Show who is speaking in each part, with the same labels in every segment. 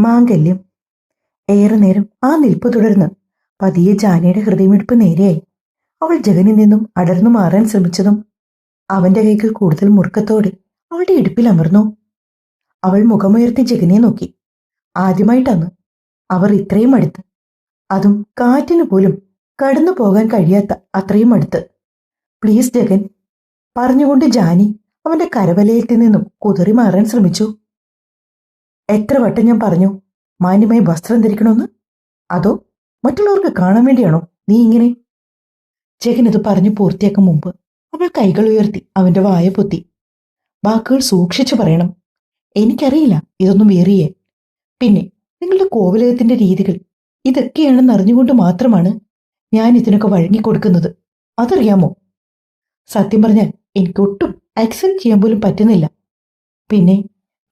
Speaker 1: മാംഗല്യം. ഏറെ നേരം ആ നിൽപ്പ് തുടർന്ന് പതിയെ ജാനിയുടെ ഹൃദയമിടിപ്പ് നേരെയായി. അവൾ ജഗനിൽ നിന്നും അടർന്നു മാറാൻ ശ്രമിച്ചതും അവന്റെ കൈകൾ കൂടുതൽ മുറുക്കത്തോടെ അവളുടെ ഇടുപ്പിൽ അമർന്നു. അവൾ മുഖമുയർത്തി ജഗനെ നോക്കി. ആദ്യമായിട്ടാണ് അവർ ഇത്രയും അടുത്ത്, അതും കാറ്റിനു പോലും കടന്നു പോകാൻ കഴിയാത്ത അത്രയും അടുത്ത്. പ്ലീസ് ജഗൻ, പറഞ്ഞുകൊണ്ട് ജാനി അവന്റെ കരവലയത്തിൽ നിന്നും കുതറി മാറാൻ ശ്രമിച്ചു. എത്ര വട്ടം ഞാൻ പറഞ്ഞു മാന്യമായി വസ്ത്രം ധരിക്കണമെന്ന്? അതോ മറ്റുള്ളവർക്ക് കാണാൻ വേണ്ടിയാണോ നീ ഇങ്ങനെ? ജഗൻ ഇത് പറഞ്ഞു പൂർത്തിയാക്കും മുമ്പ് അവൾ കൈകൾ ഉയർത്തി അവന്റെ വായ പൊത്തി. വാക്കുകൾ സൂക്ഷിച്ചു പറയണം. എനിക്കറിയില്ല ഇതൊന്നും വേറിയേ. പിന്നെ നിങ്ങളുടെ കോവിലകത്തിന്റെ രീതികൾ ഇതൊക്കെയാണെന്ന് അറിഞ്ഞുകൊണ്ട് മാത്രമാണ് ഞാൻ ഇതിനൊക്കെ വഴങ്ങിക്കൊടുക്കുന്നത്. അതറിയാമോ? സത്യം പറഞ്ഞാൽ എനിക്കൊട്ടും അക്സെപ്റ്റ് ചെയ്യാൻ പോലും പറ്റുന്നില്ല. പിന്നെ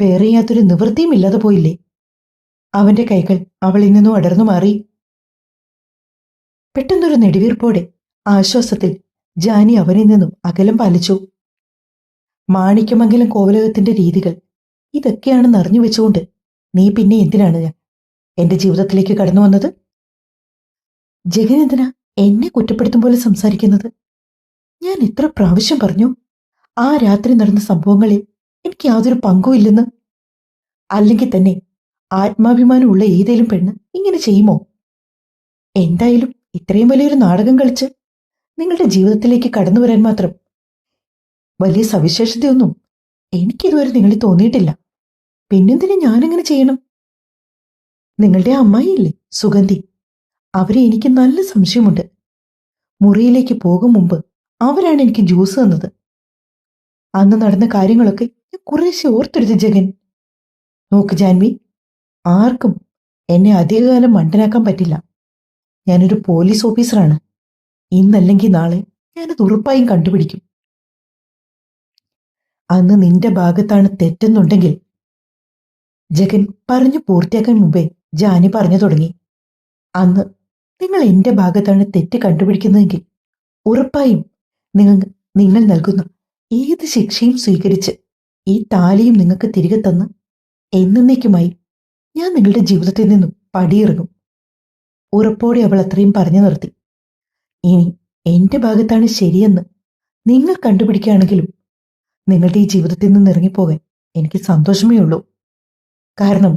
Speaker 1: വേറെ യാതൊരു നിവൃത്തിയും ഇല്ലാതെ പോയില്ലേ? അവന്റെ കൈകൾ അവളിൽ നിന്നും അടർന്നു മാറി. പെട്ടെന്നൊരു നെടുവീർപ്പോടെ ആശ്വാസത്തിൽ ജാനി അവനിൽ നിന്നും അകലം പാലിച്ചു. മാണിക്യമംഗലം കോവിലകത്തിന്റെ രീതികൾ ഇതൊക്കെയാണെന്ന് അറിഞ്ഞു വെച്ചുകൊണ്ട് നീ പിന്നെ എന്തിനാണ് ഞാൻ എന്റെ ജീവിതത്തിലേക്ക് കടന്നു വന്നത്? ജഗൻ എന്തിനാ എന്നെ കുറ്റപ്പെടുത്തും പോലെ സംസാരിക്കുന്നത്? ഞാൻ എത്ര പ്രാവശ്യം പറഞ്ഞു ആ രാത്രി നടന്ന സംഭവങ്ങളിൽ എനിക്ക് യാതൊരു പങ്കുമില്ലെന്ന്. അല്ലെങ്കിൽ തന്നെ ആത്മാഭിമാനമുള്ള ഏതേലും പെണ്ണ് ഇങ്ങനെ ചെയ്യുമോ? എന്തായാലും ഇത്രയും വലിയൊരു നാടകം കളിച്ച് നിങ്ങളുടെ ജീവിതത്തിലേക്ക് കടന്നു വരാൻ മാത്രം വലിയ സവിശേഷതയൊന്നും എനിക്കിതുവരെ നിങ്ങളിൽ തോന്നിയിട്ടില്ല. പിന്നെന്തിനാ ഞാനെങ്ങനെ ചെയ്യണം? നിങ്ങളുടെ അമ്മായിയില്ലേ സുഗന്ധി, അവരെ എനിക്ക് നല്ല സംശയമുണ്ട്. മുറിയിലേക്ക് പോകും മുമ്പ് അവരാണ് എനിക്ക് ജ്യൂസ് തന്നത്. അന്ന് നടന്ന കാര്യങ്ങളൊക്കെ ഞാൻ കുറേശ്ശെ ഓർത്തെടുത്ത് ജഗൻ. നോക്ക് ജാൻവി, ആർക്കും എന്നെ അധികകാലം മണ്ടനാക്കാൻ പറ്റില്ല. ഞാനൊരു പോലീസ് ഓഫീസറാണ്. ഇന്നല്ലെങ്കിൽ നാളെ ഞാനത് ഉറപ്പായും കണ്ടുപിടിക്കും. അന്ന് നിന്റെ ഭാഗത്താണ് തെറ്റെന്നുണ്ടെങ്കിൽ. ജഗൻ പറഞ്ഞു പൂർത്തിയാക്കാൻ മുമ്പേ ജാനി പറഞ്ഞു തുടങ്ങി. അന്ന് നിങ്ങൾ എന്റെ ഭാഗത്താണ് തെറ്റ് കണ്ടുപിടിക്കുന്നതെങ്കിൽ ഉറപ്പായും നിങ്ങൾ നൽകുന്ന ഏത് ശിക്ഷയും സ്വീകരിച്ച് ഈ താലിയും നിങ്ങൾക്ക് തിരികെ തന്ന് എന്നേക്കുമായി ഞാൻ നിങ്ങളുടെ ജീവിതത്തിൽ നിന്നും പടിയിറങ്ങും. ഉറപ്പോടെ അവൾ അത്രയും പറഞ്ഞു നിർത്തി. ഇനി എന്റെ ഭാഗത്താണ് ശരിയെന്ന് നിങ്ങൾ കണ്ടുപിടിക്കുകയാണെങ്കിലും നിങ്ങളുടെ ഈ ജീവിതത്തിൽ നിന്ന് ഇറങ്ങിപ്പോകാൻ എനിക്ക് സന്തോഷമേ ഉള്ളൂ. കാരണം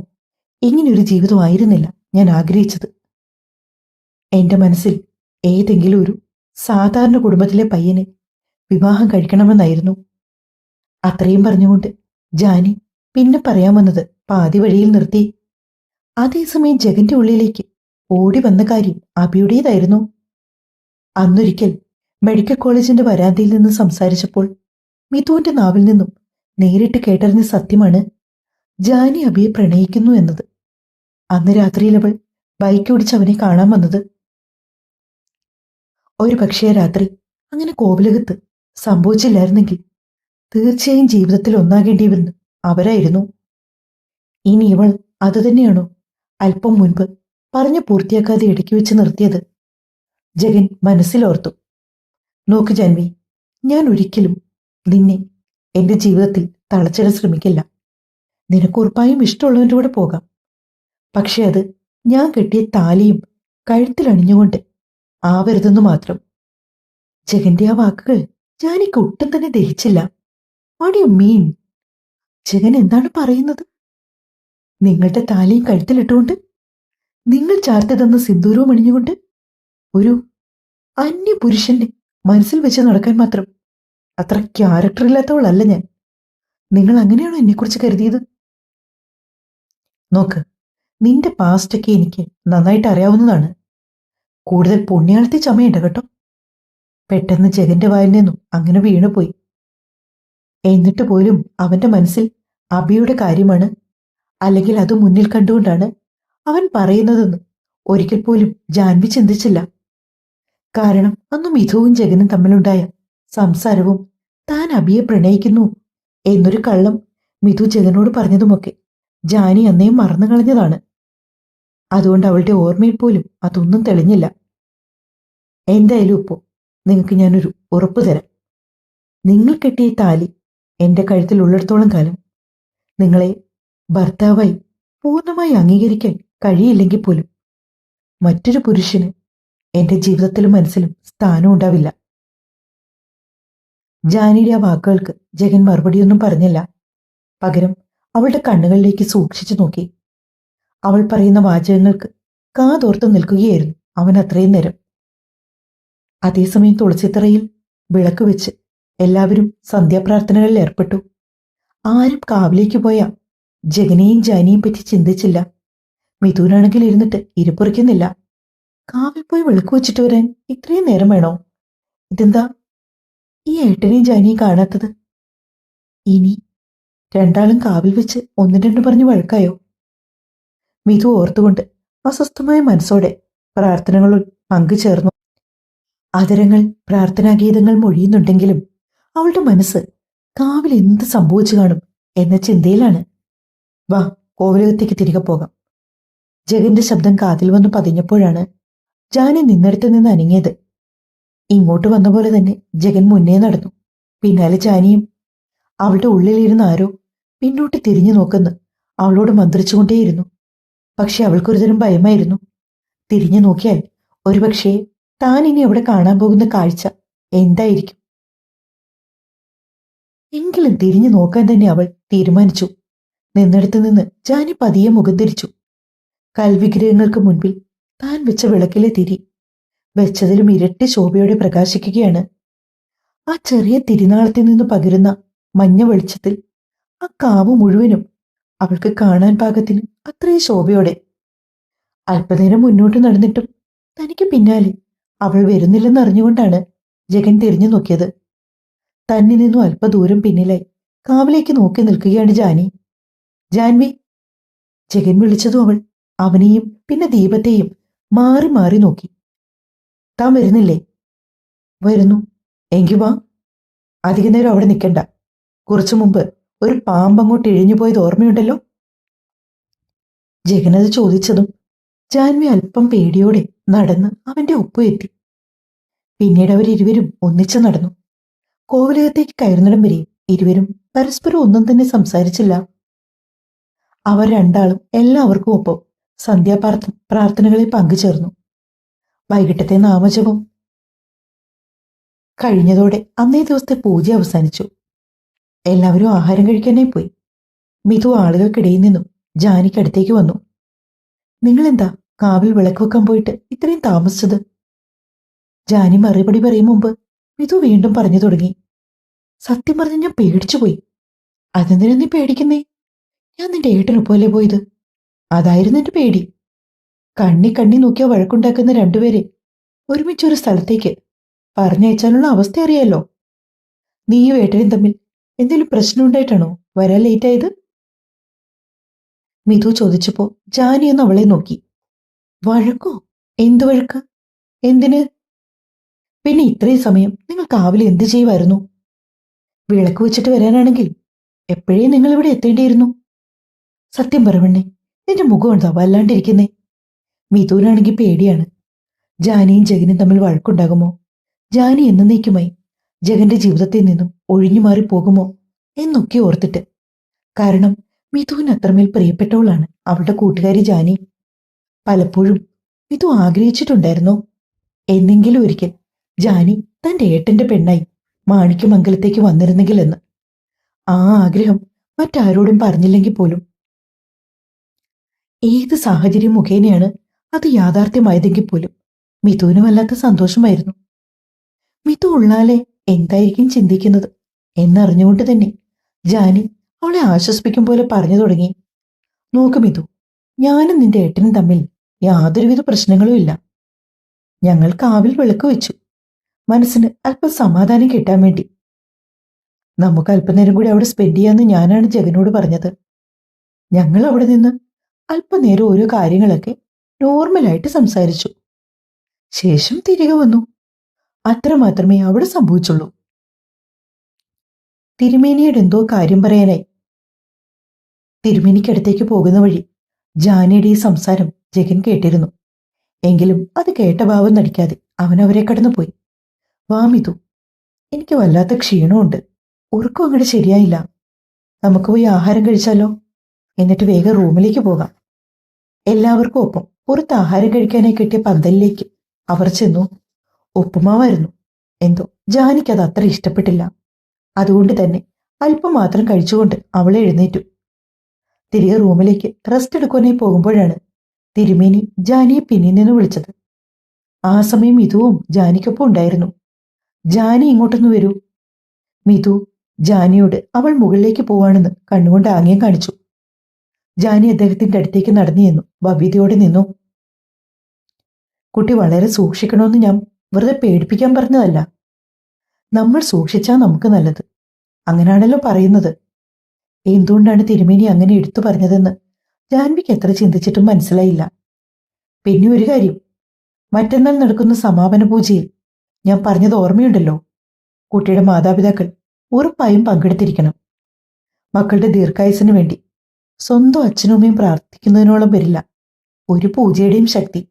Speaker 1: ഇങ്ങനെയൊരു ജീവിതമായിരുന്നില്ല ഞാൻ ആഗ്രഹിച്ചത്. എന്റെ മനസ്സിൽ ഏതെങ്കിലും ഒരു സാധാരണ കുടുംബത്തിലെ പയ്യനെ വിവാഹം കഴിക്കണമെന്നായിരുന്നു. അത്രയും പറഞ്ഞുകൊണ്ട് ജാനി പിന്നെ പറയാമെന്നത് പാതി വഴിയിൽ നിർത്തി. അതേസമയം ജഗന്റെ ഉള്ളിലേക്ക് ഓടി വന്ന കാര്യം അബിയുടേതായിരുന്നു. അന്നൊരിക്കൽ മെഡിക്കൽ കോളേജിന്റെ വരാന്തയിൽ നിന്ന് സംസാരിച്ചപ്പോൾ മിഥുവിന്റെ നാവിൽ നിന്നും നേരിട്ട് കേട്ടറിഞ്ഞ സത്യമാണ് ജാനി അബിയെ പ്രണയിക്കുന്നു എന്നത്. അന്ന് രാത്രിയിൽ അവൾ ബൈക്ക് ഓടിച്ച് അവനെ കാണാൻ വന്നത്. ഒരു പക്ഷേ രാത്രി അങ്ങനെ കോവിലകത്ത് സംഭവിച്ചില്ലായിരുന്നെങ്കിൽ തീർച്ചയായും ജീവിതത്തിൽ ഒന്നാകേണ്ടി വരുന്ന അവരായിരുന്നു. ഇനി ഇവൾ അതുതന്നെയാണോ അല്പം മുൻപ് പറഞ്ഞു പൂർത്തിയാക്കാതെ ഇടയ്ക്ക് വെച്ച് നിർത്തിയത്? ജഗൻ മനസ്സിലോർത്തു. നോക്ക് ജാൻവി, ഞാൻ ഒരിക്കലും നിന്നെ എന്റെ ജീവിതത്തിൽ തളച്ചിടാൻ ശ്രമിക്കില്ല. നിനക്ക് ഉറപ്പായും ഇഷ്ടമുള്ളവൻ്റെ കൂടെ പോകാം. പക്ഷെ അത് ഞാൻ കെട്ടിയ താലിയും കഴുത്തിലണിഞ്ഞുകൊണ്ട് ആവരുതെന്നു മാത്രം. ജഗന്റെ ആ വാക്കുകൾ ജാനിക്ക് ഒട്ടും തന്നെ ദഹിച്ചില്ല. What you mean? ജഗൻ എന്താണ് പറയുന്നത്? നിങ്ങളുടെ താലിയും കഴുത്തിലിട്ടുകൊണ്ട്, നിങ്ങൾ ചാർത്തി തന്ന സിന്ദൂരവും അണിഞ്ഞുകൊണ്ട് ഒരു അന്യപുരുഷന്റെ മനസ്സിൽ വെച്ച് നടക്കാൻ മാത്രം അത്ര ക്യാരക്ടർ ഇല്ലാത്തവളല്ല ഞാൻ. നിങ്ങൾ അങ്ങനെയാണോ എന്നെക്കുറിച്ച് കരുതിയത്? നോക്ക്, നിന്റെ പാസ്റ്റൊക്കെ എനിക്ക് നന്നായിട്ട് അറിയാവുന്നതാണ്. കൂടുതൽ പുണ്യാളത്തെ ചമയുണ്ട് കേട്ടോ. പെട്ടെന്ന് ജഗന്റെ വായിൽ നിന്നും അങ്ങനെ വീണുപോയി. എന്നിട്ട് പോലും അവന്റെ മനസ്സിൽ അബിയുടെ കാര്യമാണ്, അല്ലെങ്കിൽ അത് മുന്നിൽ കണ്ടുകൊണ്ടാണ് അവൻ പറയുന്നതെന്ന് ഒരിക്കൽ പോലും ജാൻവി ചിന്തിച്ചില്ല. കാരണം അന്ന് മിഥുവും ജഗനും തമ്മിലുണ്ടായ സംസാരവും താൻ അബിയെ പ്രണയിക്കുന്നു എന്നൊരു കള്ളം മിഥു ജഗനോട് പറഞ്ഞതുമൊക്കെ ജാനി അന്നേ മറന്നു കളഞ്ഞതാണ്. അതുകൊണ്ട് അവളുടെ ഓർമ്മയിൽ പോലും അതൊന്നും തെളിഞ്ഞില്ല. എന്തായാലും ഇപ്പോ നിങ്ങൾക്ക് ഞാനൊരു ഉറപ്പ് തരാം. നിങ്ങൾ കെട്ടിയ താലി എന്റെ കഴുത്തിൽ ഉള്ളിടത്തോളം കാലം നിങ്ങളെ ഭർത്താവായി പൂർണ്ണമായി അംഗീകരിക്കാൻ കഴിയില്ലെങ്കിൽ പോലും മറ്റൊരു പുരുഷന് എന്റെ ജീവിതത്തിലും മനസ്സിലും സ്ഥാനം ഉണ്ടാവില്ല. ജാനിയുടെ ആ വാക്കുകൾക്ക് ജഗൻ മറുപടിയൊന്നും പറഞ്ഞില്ല. പകരം അവളുടെ കണ്ണുകളിലേക്ക് സൂക്ഷിച്ചു നോക്കി. അവൾ പറയുന്ന വാചകങ്ങൾക്ക് കാതോർത്ത് നിൽക്കുകയായിരുന്നു അവൻ അത്രയും നേരം. അതേസമയം തുളസിത്തറയിൽ വിളക്ക് വെച്ച് എല്ലാവരും സന്ധ്യാപ്രാർത്ഥനകളിൽ ഏർപ്പെട്ടു. ആരും കാവിലേക്ക് പോയ ജഗനെയും ജാനിയും പറ്റി ചിന്തിച്ചില്ല. മിഥുനാണെങ്കിൽ ഇരുന്നിട്ട് ഇരിപ്പുറിക്കുന്നില്ല. കാവിൽ പോയി വിളക്ക് വെച്ചിട്ട് വരാൻ ഇത്രയും നേരം വേണോ? ഇതെന്താ ഈ ഏട്ടനെയും ജാനിയും കാണാത്തത്? ഇനി രണ്ടാളും കാവിൽ വെച്ച് ഒന്നും രണ്ടും പറഞ്ഞ് വഴക്കായോ? മിഥു ഓർത്തുകൊണ്ട് അസ്വസ്ഥമായ മനസ്സോടെ പ്രാർത്ഥനകളിൽ പങ്കുചേർന്നു. അതരങ്ങൾ പ്രാർത്ഥനാഗീതങ്ങൾ മൊഴിയുന്നുണ്ടെങ്കിലും അവളുടെ മനസ്സ് കാവിൽ എന്ത് സംഭവിച്ചു കാണും എന്ന ചിന്തയിലാണ്. വാ, കോവിലകത്തേക്ക് തിരികെ പോകാം. ജഗന്റെ ശബ്ദം കാതിൽ വന്ന് പതിഞ്ഞപ്പോഴാണ് ജാനി നിന്നിടത്ത് നിന്ന് അനങ്ങിയത്. ഇങ്ങോട്ട് വന്ന പോലെ തന്നെ ജഗൻ മുന്നേ നടന്നു. പിന്നാലെ ജാനിയും. അവളുടെ ഉള്ളിലിരുന്ന ആരോ പിന്നോട്ട് തിരിഞ്ഞു നോക്കുന്നു അവളോട് മന്ത്രിച്ചുകൊണ്ടേയിരുന്നു. പക്ഷെ അവൾക്കൊരുതരം ഭയമായിരുന്നു. തിരിഞ്ഞു നോക്കിയാൽ ഒരുപക്ഷേ താൻ ഇനി അവിടെ കാണാൻ പോകുന്ന കാഴ്ച എന്തായിരിക്കും? എങ്കിലും തിരിഞ്ഞു നോക്കാൻ തന്നെ അവൾ തീരുമാനിച്ചു. നിന്നിടത്ത് നിന്ന് ജാനി പതിയെ മുഖം തിരിച്ചു. കൽവിഗ്രഹങ്ങൾക്ക് മുൻപിൽ താൻ വെച്ച വിളക്കിലെ തിരി വെച്ചതിലും ഇരട്ടി ശോഭയോടെ പ്രകാശിക്കുകയാണ്. ആ ചെറിയ തിരിനാളത്തിൽ നിന്ന് പകരുന്ന മഞ്ഞ വെളിച്ചത്തിൽ ആ കാവ് മുഴുവനും അവൾക്ക് കാണാൻ പാകത്തിന് അത്രയും ശോഭയോടെ. അല്പനേരം മുന്നോട്ട് നടന്നിട്ടും തനിക്ക് പിന്നാലെ അവൾ വരുന്നില്ലെന്നറിഞ്ഞുകൊണ്ടാണ് ജഗൻ തിരിഞ്ഞു നോക്കിയത്. തന്നിൽ നിന്നും അല്പദൂരം പിന്നിലായി കാവിലേക്ക് നോക്കി നിൽക്കുകയാണ് ജാനി. ജാൻവി! ജഗൻ വിളിച്ചതും അവൾ അവനെയും പിന്നെ ദീപത്തെയും മാറി മാറി നോക്കി. താൻ വരുന്നില്ലേ? വരുന്നു. എങ്കി വാ. അധിക നേരം അവിടെ നിൽക്കണ്ട. കുറച്ചു മുമ്പ് ഒരു പാമ്പങ്ങോട്ട് ഇഴിഞ്ഞു പോയത് ഓർമ്മയുണ്ടല്ലോ? ജഗനത് ചോദിച്ചതും ജാൻവി അല്പം പേടിയോടെ നടന്ന് അവന്റെ ഒപ്പം എത്തി. പിന്നീട് അവരിരുവരും ഒന്നിച്ചു നടന്നു. കോവിലകത്തേക്ക് കയറുന്നിടം വരെ ഇരുവരും പരസ്പരം ഒന്നും തന്നെ സംസാരിച്ചില്ല. അവർ രണ്ടാളും എല്ലാവർക്കും ഒപ്പം പ്രാർത്ഥനകളിൽ പങ്കുചേർന്നു. വൈകിട്ടത്തെ നാമജപം കഴിഞ്ഞതോടെ അന്നേ ദിവസത്തെ പൂജ അവസാനിച്ചു. എല്ലാവരും ആഹാരം കഴിക്കാനായി പോയി. മിഥു ആളുകൾക്കിടയിൽ നിന്നും ജാനിക്കടുത്തേക്ക് വന്നു. നിങ്ങളെന്താ കാവിൽ വിളക്ക് വെക്കാൻ പോയിട്ട് ഇത്രയും താമസിച്ചത്? ജാനി മറുപടി പറയും മുമ്പ് മിഥു വീണ്ടും പറഞ്ഞു തുടങ്ങി. സത്യം പറഞ്ഞ് ഞാൻ പേടിച്ചുപോയി. അതെന്തിനാ നീ പേടിക്കുന്നേ? ഞാൻ നിന്റെ ഏട്ടനൊപ്പമല്ലേ പോയത്. അതായിരുന്നു എന്റെ പേടി. കണ്ണി നോക്കിയാൽ വഴക്കുണ്ടാക്കുന്ന രണ്ടുപേരെ ഒരുമിച്ചൊരു സ്ഥലത്തേക്ക് പറഞ്ഞയച്ചാലുള്ള അവസ്ഥ അറിയാലോ. നീയും ഏട്ടനും തമ്മിൽ എന്തെങ്കിലും പ്രശ്നമുണ്ടായിട്ടാണോ വരാൻ ലേറ്റായത്? മിഥു ചോദിച്ചപ്പോ ജാനി ഒന്ന് അവളെ നോക്കി. വഴക്കോ? എന്ത് വഴക്ക്? എന്തിന്? പിന്നെ ഇത്രയും സമയം നിങ്ങൾ കാവിൽ എന്ത് ചെയ്യുമായിരുന്നു? വിളക്ക് വെച്ചിട്ട് വരാനാണെങ്കിൽ എപ്പോഴേ നിങ്ങൾ ഇവിടെ എത്തേണ്ടിയിരുന്നു. സത്യം പറവണ്ണേ, നിന്റെ മുഖം എന്താ വല്ലാണ്ടിരിക്കുന്നേ? മിഥുനാണെങ്കിൽ പേടിയാണ്. ജാനിയും ജഗനും തമ്മിൽ വഴക്കുണ്ടാകുമോ? ജാനി എന്നേക്കുമായി ജഗന്റെ ജീവിതത്തിൽ നിന്നും ഒഴിഞ്ഞു മാറി പോകുമോ എന്നൊക്കെ ഓർത്തിട്ട്. കാരണം മിഥുവിന് അത്രമേൽ പ്രിയപ്പെട്ടവളാണ് അവളുടെ കൂട്ടുകാരി ജാനി. പലപ്പോഴും മിഥു ആഗ്രഹിച്ചിട്ടുണ്ടായിരുന്നോ എന്നെങ്കിലും ഒരിക്കൽ ജാനി തന്റെ ഏട്ടന്റെ പെണ്ണായി മാണിക്യമംഗലത്തേക്ക് വന്നിരുന്നെങ്കിൽ എന്ന്. ആ ആഗ്രഹം മറ്റാരോടും പറഞ്ഞില്ലെങ്കിൽ പോലും ഏത് സാഹചര്യം മുഖേനയാണ് അത് യാഥാർത്ഥ്യമായതെങ്കിൽ പോലും മിഥുവിന് വല്ലാത്ത സന്തോഷമായിരുന്നു. മിഥു ഉള്ളാലെ എന്തായിരിക്കും ചിന്തിക്കുന്നത് എന്നറിഞ്ഞുകൊണ്ട് തന്നെ ജാനി അവളെ ആശ്വസിപ്പിക്കും പോലെ പറഞ്ഞു തുടങ്ങി. നോക്ക് മിഥു, ഞാനും നിന്റെ ഏട്ടനും തമ്മിൽ യാതൊരുവിധ പ്രശ്നങ്ങളും ഇല്ല. ഞങ്ങൾ കാവിൽ വിളക്ക് വെച്ചു, മനസ്സിന് അല്പം സമാധാനം കിട്ടാൻ വേണ്ടി. നമുക്ക് അല്പനേരം കൂടി അവിടെ സ്പെൻഡ് ചെയ്യാമെന്ന് ഞാനാണ് ജഗനോട് പറഞ്ഞത്. ഞങ്ങൾ അവിടെ നിന്ന് അല്പനേരം ഓരോ കാര്യങ്ങളൊക്കെ നോർമലായിട്ട് സംസാരിച്ചു. ശേഷം തിരികെ വന്നു. അത്രമാത്രമേ അവിടെ സംഭവിച്ചുള്ളൂ. തിരുമേനിയുടെ എന്തോ കാര്യം പറയാനായി തിരുമേനിക്കടുത്തേക്ക് പോകുന്ന വഴി ജാനിയുടെ ഈ സംസാരം ജഗൻ കേട്ടിരുന്നു. എങ്കിലും അത് കേട്ട ഭാവം നടിക്കാതെ അവൻ അവരെ കടന്നുപോയി. വാമിതു, എനിക്ക് വല്ലാത്ത ക്ഷീണമുണ്ട്. ഉറക്കം അങ്ങോട്ട് ശരിയായില്ല. നമുക്ക് പോയി ആഹാരം കഴിച്ചാലോ? എന്നിട്ട് വേഗം റൂമിലേക്ക് പോകാം. എല്ലാവർക്കും ഒപ്പം പുറത്ത് ആഹാരം കഴിക്കാനായി കിട്ടിയ പന്തലിലേക്ക് അവർ ചെന്നു. ഉപ്പുമാവായിരുന്നു. എന്തോ ജാനിക്കത് അത്ര ഇഷ്ടപ്പെട്ടില്ല. അതുകൊണ്ട് തന്നെ അല്പം മാത്രം കഴിച്ചുകൊണ്ട് അവളെ എഴുന്നേറ്റു. തിരികെ റൂമിലേക്ക് റെസ്റ്റ് എടുക്കാനായി പോകുമ്പോഴാണ് തിരുമേനി ജാനിയെ പിന്നിൽ നിന്ന് വിളിച്ചത്. ആ സമയം മിതുവും ജാനിക്കൊപ്പം ഉണ്ടായിരുന്നു. ജാനി ഇങ്ങോട്ടൊന്ന് വരൂ. മിതു ജാനിയോട് അവൾ മുകളിലേക്ക് പോവാണെന്ന് കണ്ണുകൊണ്ട് ആംഗ്യം കാണിച്ചു. ജാനി അദ്ദേഹത്തിന്റെ അടുത്തേക്ക് നടന്നു ചെന്നു ഭവ്യതയോടെ നിന്നു. കുട്ടി വളരെ സൂക്ഷിക്കണമെന്ന് ഞാൻ വെറുതെ പേടിപ്പിക്കാൻ പറഞ്ഞതല്ല. നമ്മൾ സൂക്ഷിച്ചാൽ നമുക്ക് നല്ലത്, അങ്ങനെയാണല്ലോ പറയുന്നത്. എന്തുകൊണ്ടാണ് തിരുമേനി അങ്ങനെ എടുത്തു പറഞ്ഞതെന്ന് ജാൻവിക്ക് എത്ര ചിന്തിച്ചിട്ടും മനസ്സിലായില്ല. പിന്നെ ഒരു കാര്യം, മറ്റന്നാൾ നടക്കുന്ന സമാപന പൂജയിൽ ഞാൻ പറഞ്ഞത് ഓർമ്മയുണ്ടല്ലോ, കുട്ടിയുടെ മാതാപിതാക്കൾ ഉറപ്പായും പങ്കെടുത്തിരിക്കണം. മക്കളുടെ ദീർഘായുസിന് വേണ്ടി സ്വന്തം അച്ഛനും അമ്മയും പ്രാർത്ഥിക്കുന്നതിനോളം വരില്ല ഒരു പൂജയുടെയും ശക്തി.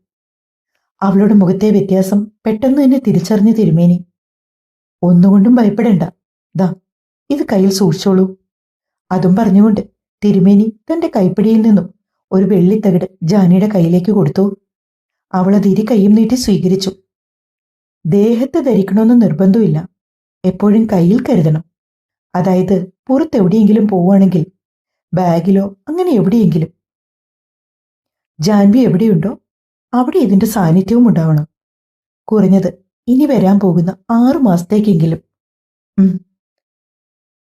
Speaker 1: അവളുടെ മുഖത്തെ വ്യത്യാസം പെട്ടെന്ന് തന്നെ തിരിച്ചറിഞ്ഞ തിരുമേനി, ഒന്നുകൊണ്ടും ഭയപ്പെടേണ്ട, ദാ ഇത് കയ്യിൽ സൂക്ഷിച്ചോളൂ. അതും പറഞ്ഞുകൊണ്ട് തിരുമേനി തന്റെ കൈപ്പിടിയിൽ നിന്നും ഒരു വെള്ളിത്തകിട് ജാനിയുടെ കയ്യിലേക്ക് കൊടുത്തു. അവളത് ഇരു കൈയും നീട്ടി സ്വീകരിച്ചു. ദേഹത്ത് ധരിക്കണമെന്ന് നിർബന്ധമില്ല, എപ്പോഴും കയ്യിൽ കരുതണം. അതായത് പുറത്തെവിടെയെങ്കിലും പോവുകയാണെങ്കിൽ ബാഗിലോ അങ്ങനെ എവിടെയെങ്കിലും. ജാൻവി എവിടെയുണ്ടോ അവിടെ ഇതിന്റെ സാന്നിധ്യവും ഉണ്ടാവണം. കുറഞ്ഞത് ഇനി വരാൻ പോകുന്ന 6 മാസത്തേക്കെങ്കിലും.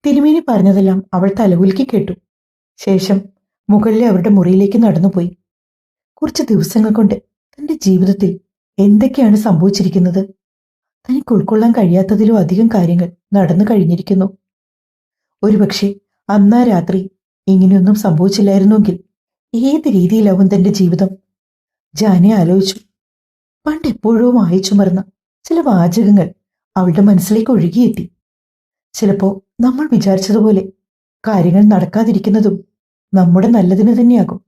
Speaker 1: തിരുമേനി പറഞ്ഞതെല്ലാം അവൾ തലകുലുക്കി കേട്ടു. ശേഷം മുകളിലെ അവരുടെ മുറിയിലേക്ക് നടന്നുപോയി. കുറച്ച് ദിവസങ്ങൾ കൊണ്ട് തന്റെ ജീവിതത്തിൽ എന്തൊക്കെയാണ് സംഭവിച്ചിരിക്കുന്നത്? തനിക്ക് ഉൾക്കൊള്ളാൻ കഴിയാത്തതിലും അധികം കാര്യങ്ങൾ നടന്നു കഴിഞ്ഞിരിക്കുന്നു. ഒരുപക്ഷെ അന്നാ രാത്രി ഇങ്ങനെയൊന്നും സംഭവിച്ചില്ലായിരുന്നുവെങ്കിൽ ഏത് രീതിയിലാവും തന്റെ ജീവിതം? ജാനി ആലോചിച്ചു. പണ്ടെപ്പോഴോ വായിച്ചു മറന്ന ചില വാചകങ്ങൾ അവളുടെ മനസ്സിലേക്ക് ഒഴുകിയെത്തി. ചിലപ്പോ നമ്മൾ വിചാരിച്ചതുപോലെ കാര്യങ്ങൾ നടക്കാതിരിക്കുന്നതും നമ്മുടെ നല്ലതിന് തന്നെയാകും.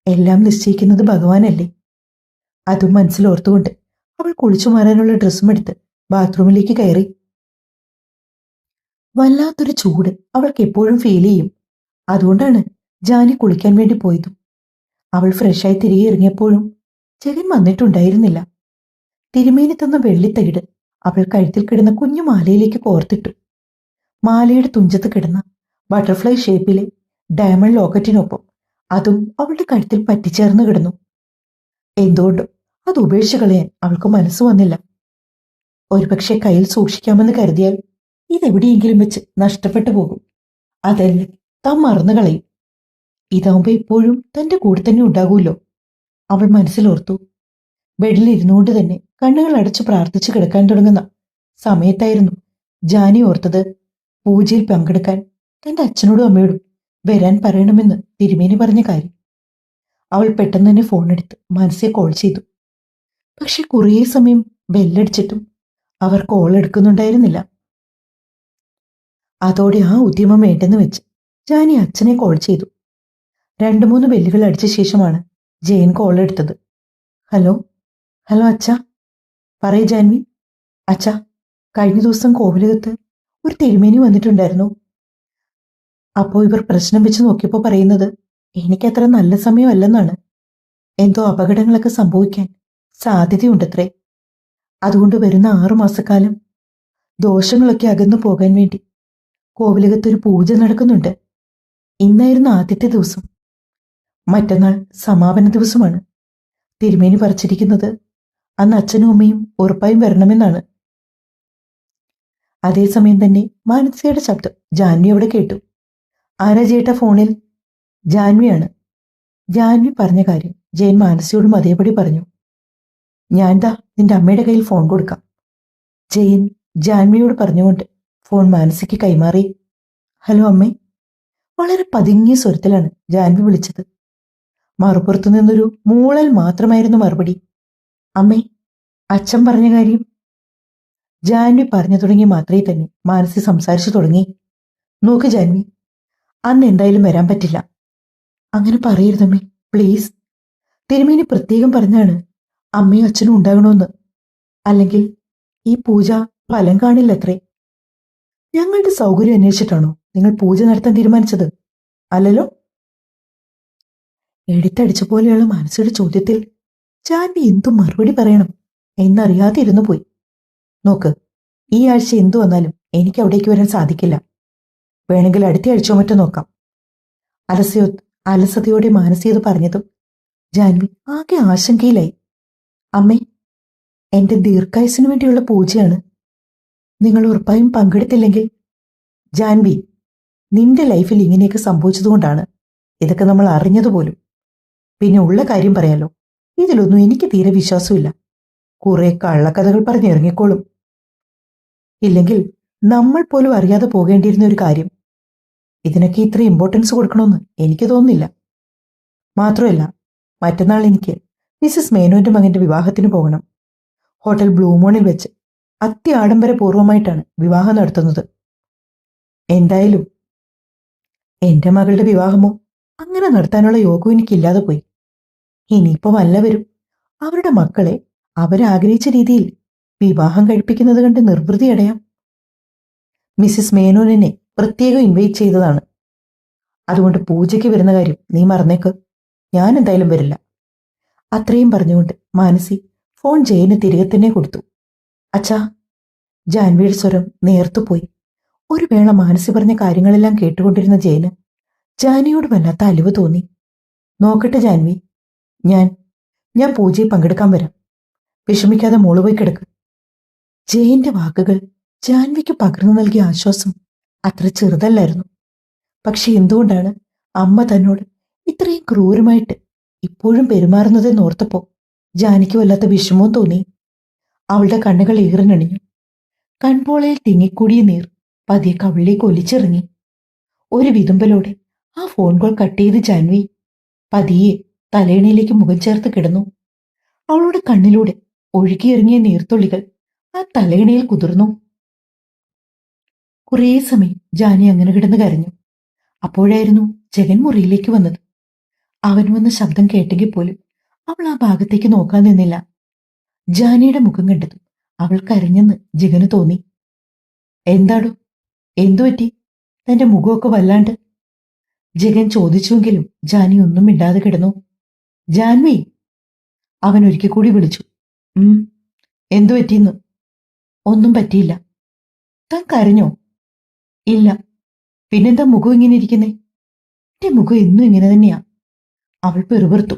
Speaker 1: എല്ലാം നിശ്ചയിക്കുന്നത് ഭഗവാനല്ലേ? അതും മനസ്സിലോർത്തുകൊണ്ട് അവൾ കുളിച്ചു മാറാനുള്ള ഡ്രസ്സും എടുത്ത് ബാത്റൂമിലേക്ക് കയറി. വല്ലാത്തൊരു ചൂട് അവൾക്ക് എപ്പോഴും ഫീൽ ചെയ്യും. അതുകൊണ്ടാണ് ജാനി കുളിക്കാൻ വേണ്ടി പോയതും. അവൾ ഫ്രഷായി തിരികെ ഇറങ്ങിയപ്പോഴും ജഗൻ വന്നിട്ടുണ്ടായിരുന്നില്ല. തിരുമേനി തന്ന വെള്ളിത്തകിട് അവൾ കഴുത്തിൽ കിടന്ന കുഞ്ഞു മാലയിലേക്ക് കോർത്തിട്ടു. മാലയുടെ തുഞ്ചത്ത് കിടന്ന ബട്ടർഫ്ലൈ ഷേപ്പിലെ ഡയമണ്ട് ലോക്കറ്റിനൊപ്പം അതും അവളുടെ കഴുത്തിൽ പറ്റിച്ചേർന്ന് കിടന്നു. എന്തുകൊണ്ടും അത് ഉപേക്ഷിച്ച് കളയാൻ അവൾക്ക് മനസ്സ് വന്നില്ല. ഒരുപക്ഷെ കയ്യിൽ സൂക്ഷിക്കാമെന്ന് കരുതിയാൽ ഇതെവിടെയെങ്കിലും വെച്ച് നഷ്ടപ്പെട്ടു പോകും. അതല്ല, താൻ മറന്നു കളയും. ഇതാവുമ്പോ എപ്പോഴും തന്റെ കൂടെ തന്നെ ഉണ്ടാകൂല്ലോ, അവൾ മനസ്സിലോർത്തു. ബെഡിൽ ഇരുന്നുകൊണ്ട് തന്നെ കണ്ണുകൾ അടച്ചു പ്രാർത്ഥിച്ചു കിടക്കാൻ തുടങ്ങുന്ന സമയത്തായിരുന്നു ജാനി ഓർത്തത് പൂജയിൽ പങ്കെടുക്കാൻ തന്റെ അച്ഛനോടും അമ്മയോടും വരാൻ പറയണമെന്ന് തിരുമേനി പറഞ്ഞ കാര്യം. അവൾ പെട്ടെന്ന് തന്നെ ഫോണെടുത്ത് മനസ്സിയെ കോൾ ചെയ്തു. പക്ഷെ കുറേ സമയം ബെല്ലടിച്ചിട്ടും അവർ കോൾ എടുക്കുന്നുണ്ടായിരുന്നില്ല. അതോടെ ആ ഉദ്യമം വേണ്ടെന്ന് വെച്ച് ജാനി അച്ഛനെ കോൾ ചെയ്തു. 2-3 ബെല്ലുകൾ അടിച്ച ശേഷമാണ് ജയൻ കോൾ എടുത്തത്. ഹലോ ഹലോ അച്ഛാ, പറയ് ജാൻവി. അച്ഛാ, കഴിഞ്ഞ ദിവസം കോവിലകത്ത് ഒരു തിരുമേനി വന്നിട്ടുണ്ടായിരുന്നു. അപ്പോൾ ഇവർ പ്രശ്നം വെച്ച് നോക്കിയപ്പോൾ പറയുന്നത് എനിക്കത്ര നല്ല സമയമല്ലെന്നാണ്. എന്തോ അപകടങ്ങളൊക്കെ സംഭവിക്കാൻ സാധ്യതയുണ്ടത്രേ. അതുകൊണ്ട് വരുന്ന 6 മാസക്കാലം ദോഷങ്ങളൊക്കെ അകന്നു പോകാൻ വേണ്ടി കോവിലകത്തൊരു പൂജ നടക്കുന്നുണ്ട്. ഇന്നായിരുന്നു ആദ്യത്തെ ദിവസം. മറ്റന്നാൾ സമാപന ദിവസമാണ്. തിരുമേനി പറിച്ചിരിക്കുന്നത് അന്ന് അച്ഛനും അമ്മയും ഉറപ്പായും വരണമെന്നാണ്. അതേസമയം തന്നെ മാനസികയുടെ ശബ്ദം ജാൻവി അവിടെ കേട്ടു. ആരാ ചേട്ടാ ഫോണിൽ? ജാൻവിയാണ്. ജാൻവി പറഞ്ഞ കാര്യം ജയൻ മാനസിയോടും അതേപടി പറഞ്ഞു. ഞാൻ ദാ നിന്റെ അമ്മയുടെ കയ്യിൽ ഫോൺ കൊടുക്കാം. ജയൻ ജാൻവിയോട് പറഞ്ഞുകൊണ്ട് ഫോൺ മാനസിക്ക് കൈമാറി. ഹലോ അമ്മേ. വളരെ പതുങ്ങിയ സ്വരത്തിലാണ് ജാൻവി വിളിച്ചത്. മറുപുറത്തു നിന്നൊരു മൂളൽ മാത്രമായിരുന്നു മറുപടി. അമ്മേ, അച്ഛൻ പറഞ്ഞ കാര്യം. ജാൻവി പറഞ്ഞു തുടങ്ങി മാത്രമേ തന്നെ മാനസി സംസാരിച്ചു തുടങ്ങി. നോക്ക് ജാൻവി, അന്ന് എന്തായാലും വരാൻ പറ്റില്ല. അങ്ങനെ പറയരുതമ്മേ, പ്ലീസ്. തിരുമേനി പ്രത്യേകം പറഞ്ഞാണ് അമ്മയും അച്ഛനും ഉണ്ടാകണമെന്ന്. അല്ലെങ്കിൽ ഈ പൂജ ഫലം കാണില്ലത്രേ. ഞങ്ങളുടെ സൗകര്യം അന്വേഷിച്ചിട്ടാണോ നിങ്ങൾ പൂജ നടത്താൻ തീരുമാനിച്ചത്? അല്ലല്ലോ. എടുത്തടിച്ച പോലെയുള്ള മനസ്സിന്റെ ചോദ്യത്തിൽ ജാൻവി എന്തു മറുപടി പറയണം എന്നറിയാതെ ഇരുന്നു പോയി. നോക്ക്, ഈ ആഴ്ച എന്തു വന്നാലും എനിക്ക് അവിടേക്ക് വരാൻ സാധിക്കില്ല. വേണമെങ്കിൽ അടുത്ത ആഴ്ചയോ മറ്റോ നോക്കാം. അലസയോ അലസതയോടെ മാനസികത പറഞ്ഞതും ജാൻവി ആകെ ആശങ്കയിലായി. അമ്മേ, എന്റെ ദീർഘായുസിനു വേണ്ടിയുള്ള പൂജയാണ്. നിങ്ങൾ ഉറപ്പായും പങ്കെടുത്തില്ലെങ്കിൽ ജാൻവി, നിന്റെ ലൈഫിൽ ഇങ്ങനെയൊക്കെ സംഭവിച്ചതുകൊണ്ടാണ് ഇതൊക്കെ നമ്മൾ അറിഞ്ഞതുപോലും. പിന്നെ ഉള്ള കാര്യം പറയാലോ, ഇതിലൊന്നും എനിക്ക് തീരെ വിശ്വാസമില്ല. കുറെ കള്ളക്കഥകൾ പറഞ്ഞിറങ്ങിക്കോളും. ഇല്ലെങ്കിൽ നമ്മൾ പോലും അറിയാതെ പോകേണ്ടിയിരുന്ന ഒരു കാര്യം. ഇതിനൊക്കെ ഇത്ര ഇമ്പോർട്ടൻസ് കൊടുക്കണമെന്ന് എനിക്ക് തോന്നുന്നില്ല. മാത്രമല്ല, മറ്റന്നാൾ എനിക്ക് മിസ്സസ് മേനോന്റെ മകന്റെ വിവാഹത്തിന് പോകണം. ഹോട്ടൽ ബ്ലൂമോണിൽ വെച്ച് അത്യാഡംബരപൂർവമായിട്ടാണ് വിവാഹം നടത്തുന്നത്. എന്തായാലും എന്റെ മകളുടെ വിവാഹമോ അങ്ങനെ നടത്താനുള്ള യോഗവും എനിക്കില്ലാതെ പോയി. ഇനിയിപ്പോ വല്ലവരും അവരുടെ മക്കളെ അവരാഗ്രഹിച്ച രീതിയിൽ വിവാഹം കഴിപ്പിക്കുന്നത് കണ്ട് നിർവൃതിയടയാം. മിസ്സിസ് മേനോനെ പ്രത്യേകം ഇൻവൈറ്റ് ചെയ്തതാണ്. അതുകൊണ്ട് പൂജയ്ക്ക് വരുന്ന കാര്യം നീ മറന്നേക്ക്. ഞാൻ എന്തായാലും വരില്ല. അത്രയും പറഞ്ഞുകൊണ്ട് മാനസി ഫോൺ ജയന് തിരികെ തന്നെ കൊടുത്തു. അച്ഛാ, ജാൻവിയുടെ സ്വരം നേർത്തുപോയി. ഒരു വേള മാനസി പറഞ്ഞ കാര്യങ്ങളെല്ലാം കേട്ടുകൊണ്ടിരുന്ന ജയന് ജാനിയോട് വല്ലാത്ത അലിവ് തോന്നി. നോക്കട്ടെ ജാൻവി, ഞാൻ പൂജയിൽ പങ്കെടുക്കാൻ വരാം. വിഷമിക്കാതെ മോള് പോയി കിടക്ക്. ജയന്റെ വാക്കുകൾ ജാൻവിക്ക് പകർന്നു നൽകിയ ആശ്വാസം അത്ര ചെറുതല്ലായിരുന്നു. പക്ഷെ എന്തുകൊണ്ടാണ് അമ്മ തന്നോട് ഇത്രയും ക്രൂരമായിട്ട് ഇപ്പോഴും പെരുമാറുന്നതെന്നോർത്തപ്പോ ജാനിക്ക് വല്ലാത്ത വിഷമവും തോന്നി. അവളുടെ കണ്ണുകൾ ഈറനണിഞ്ഞു. കൺപോളയിൽ തിങ്ങിക്കൂടിയ നീർ പതിയെ കവിളിലേക്ക് ഒലിച്ചിറങ്ങി. ഒരു വിതുമ്പലോടെ ആ ഫോൺ കോൾ കട്ട് ചെയ്ത് ജാൻവി പതിയെ തലയണയിലേക്ക് മുഖം ചേർത്ത് കിടന്നു. അവളുടെ കണ്ണിലൂടെ ഒഴുകിയിറങ്ങിയ നീർത്തുള്ളികൾ ആ തലയണയിൽ കുതിർന്നു. കുറേ സമയം ജാനി അങ്ങനെ കിടന്ന് കരഞ്ഞു. അപ്പോഴായിരുന്നു ജഗൻ മുറിയിലേക്ക് വന്നത്. അവൻ വന്ന ശബ്ദം കേട്ടെങ്കിൽ പോലും അവൾ ആ ഭാഗത്തേക്ക് നോക്കാൻ നിന്നില്ല. ജാനിയുടെ മുഖം കണ്ടതും അവൾ കരഞ്ഞെന്ന് ജഗന് തോന്നി. എന്താടോ, എന്തുപറ്റി? തന്റെ മുഖമൊക്കെ വല്ലാണ്ട്. ജഗൻ ചോദിച്ചുവെങ്കിലും ജാനി ഒന്നും മിണ്ടാതെ കിടന്നു. ജാൻവി, അവൻ ഒരിക്കൽ കൂടി വിളിച്ചു. എന്തു പറ്റിയെന്ന്? ഒന്നും പറ്റിയില്ല. താൻ കരഞ്ഞോ? ഇല്ല. പിന്നെന്താ മുഖം ഇങ്ങനെ ഇരിക്കുന്നേ? എന്റെ മുഖം എന്നും ഇങ്ങനെ തന്നെയാ. അവൾ പെറുപെറുത്തു.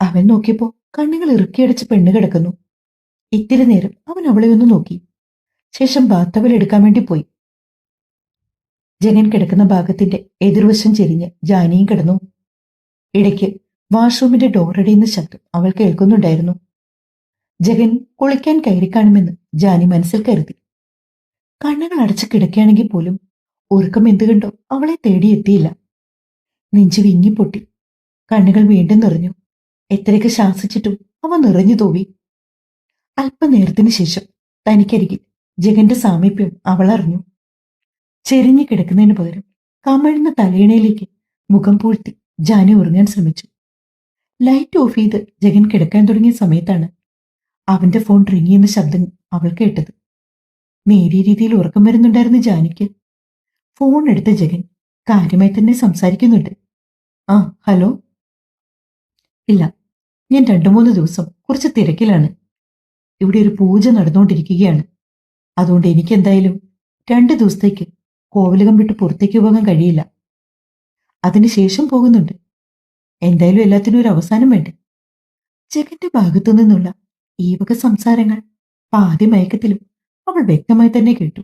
Speaker 1: അവൻ നോക്കിയപ്പോ കണ്ണുകൾ ഇറുക്കിയടച്ച് പെണ്ണ് കിടക്കുന്നു. ഇത്തിരി നേരം അവൻ അവളെ ഒന്ന് നോക്കി. ശേഷം ബാത്തവൽ എടുക്കാൻ വേണ്ടി പോയി. ജഗൻ കിടക്കുന്ന ഭാഗത്തിന്റെ എതിർവശം ചെരിഞ്ഞ് ജാനിയും കിടന്നു. ഇടയ്ക്ക് വാഷ്റൂമിന്റെ ഡോറടിയുന്ന ശബ്ദം അവൾ കേൾക്കുന്നുണ്ടായിരുന്നു. ജഗൻ കുളിക്കാൻ കയറിക്കാണുമെന്ന് ജാനി മനസ്സിൽ കരുതി. കണ്ണുകൾ അടച്ച് കിടക്കുകയാണെങ്കിൽ പോലും ഉറക്കം എന്തു കണ്ടോ അവളെ തേടിയെത്തിയില്ല. നെഞ്ചു വിങ്ങിപ്പൊട്ടി. കണ്ണുകൾ വീണ്ടും നിറഞ്ഞു. എത്രയൊക്കെ ശ്വാസിച്ചിട്ടും അവ നിറഞ്ഞു തോവി. അല്പനേരത്തിന് ശേഷം തനിക്കരികിൽ ജഗന്റെ സാമീപ്യം അവൾ അറിഞ്ഞു. ചെരിഞ്ഞു കിടക്കുന്നതിന് പകരം കമഴ്ന്ന തലയിണയിലേക്ക് മുഖം പൂഴ്ത്തി ജാനി ഉറങ്ങാൻ ശ്രമിച്ചു. ലൈറ്റ് ഓഫ് ചെയ്ത് ജഗൻ കിടക്കാൻ തുടങ്ങിയ സമയത്താണ് അവന്റെ ഫോൺ റിങ് ചെയ്യുന്ന ശബ്ദം അവൾ കേട്ടത്. നേരിയ രീതിയിൽ ഉറക്കം വരുന്നുണ്ടായിരുന്ന ജാനിക്ക്. ഫോൺ എടുത്ത ജഗൻ കാര്യമായി തന്നെ സംസാരിക്കുന്നുണ്ട്. ആ, ഹലോ. ഇല്ല, ഞാൻ 2-3 ദിവസം കുറച്ച് തിരക്കിലാണ്. ഇവിടെ ഒരു പൂജ നടന്നുകൊണ്ടിരിക്കുകയാണ്. അതുകൊണ്ട് എനിക്കെന്തായാലും 2 ദിവസത്തേക്ക് കോവിലകം വിട്ട് പുറത്തേക്ക് പോകാൻ കഴിയില്ല. അതിനുശേഷം പോകുന്നുണ്ട്. എന്തായാലും എല്ലാത്തിനും ഒരു അവസാനം വേണ്ടേ? ജഗന്റെ ഭാഗത്തു നിന്നുള്ള ഈ വക സംസാരങ്ങൾ പാതി മയക്കത്തിലും അവൾ വ്യക്തമായി തന്നെ കേട്ടു.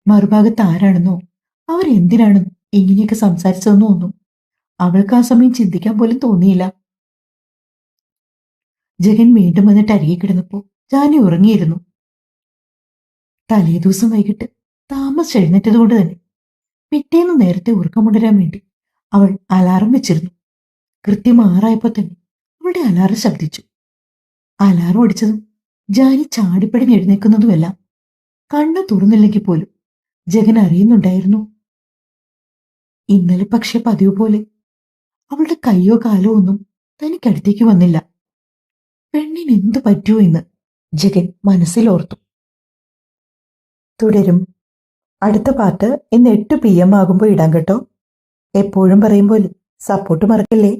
Speaker 1: മറുഭാഗത്ത് ആരാണെന്നോ അവരെന്തിനാണെന്നോ ഇങ്ങനെയൊക്കെ സംസാരിച്ചതെന്നോ ഒന്നും അവൾക്ക് ആ സമയം ചിന്തിക്കാൻ പോലും തോന്നിയില്ല. ജഗൻ വീണ്ടും വന്നിട്ട് അരികെ കിടന്നപ്പോ ജാനി ഉറങ്ങിയിരുന്നു. തലേദിവസം വൈകിട്ട് താമസിച്ച് എഴുന്നേറ്റതുകൊണ്ട് തന്നെ പിറ്റേന്ന് നേരത്തെ ഉറക്കമുണരാൻ വേണ്ടി അവൾ അലാറം വെച്ചിരുന്നു. കൃത്യം 6 തന്നെ അവളുടെ അലാറം ശബ്ദിച്ചു. അലാറം അടിച്ചതും ജാനി ചാടിപ്പടിഞ്ഞ് എഴുന്നേൽക്കുന്നതുമെല്ലാം കണ്ണു തുറന്നില്ലെങ്കിൽ പോലും ജഗൻ അറിയുന്നുണ്ടായിരുന്നു. ഇന്നലെ പക്ഷെ പതിവ് പോലെ അവളുടെ കയ്യോ കാലോ ഒന്നും തനിക്കടുത്തേക്ക് വന്നില്ല. പെണ്ണിന് എന്തു പറ്റുമോ എന്ന് ജഗൻ മനസ്സിലോർത്തു. തുടരും. അടുത്ത പാർട്ട് ഇന്ന് 8 PM ആകുമ്പോൾ ഇടാം കേട്ടോ. എപ്പോഴും പറയും പോലെ സപ്പോർട്ട് മറക്കല്ലേ.